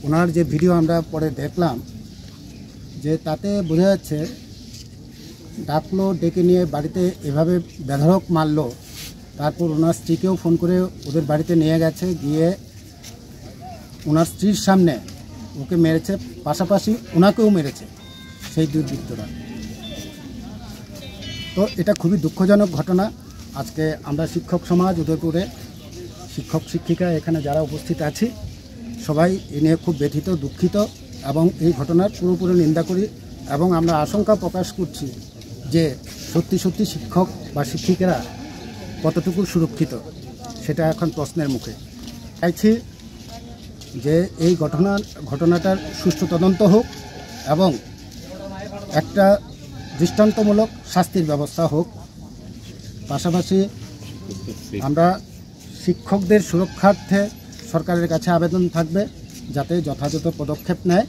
ওনার যে ভিডিও আমরা পরে দেখলাম, যে তাতে বোঝা যাচ্ছে ডাকলো, ডেকে নিয়ে বাড়িতে এভাবে বেধড়ক মারলো। তারপর ওনার স্ত্রীকেও ফোন করে ওদের বাড়িতে নিয়ে গেছে, গিয়ে ওনার স্ত্রীর সামনে ওকে মেরেছে, পাশাপাশি ওনাকেও মেরেছে সেই দুর্বৃত্তরা। তো এটা খুবই দুঃখজনক ঘটনা। আজকে আমরা শিক্ষক সমাজ, উদয়পুরে শিক্ষক শিক্ষিকা এখানে যারা উপস্থিত আছি, সবাই এ নিয়ে খুব ব্যথিত, দুঃখিত এবং এই ঘটনার পুরোপুরি নিন্দা করি এবং আমরা আশঙ্কা প্রকাশ করছি যে সত্যি সত্যি শিক্ষক বা শিক্ষিকারা কতটুকু সুরক্ষিত সেটা এখন প্রশ্নের মুখে। চাইছি যে এই ঘটনাটার সুষ্ঠু তদন্ত হোক এবং একটা দৃষ্টান্তমূলক শাস্তির ব্যবস্থা হোক। পাশাপাশি আমরা শিক্ষকদের সুরক্ষার্থে সরকারের কাছে আবেদন থাকবে যাতে যথাযথ পদক্ষেপ নেয়।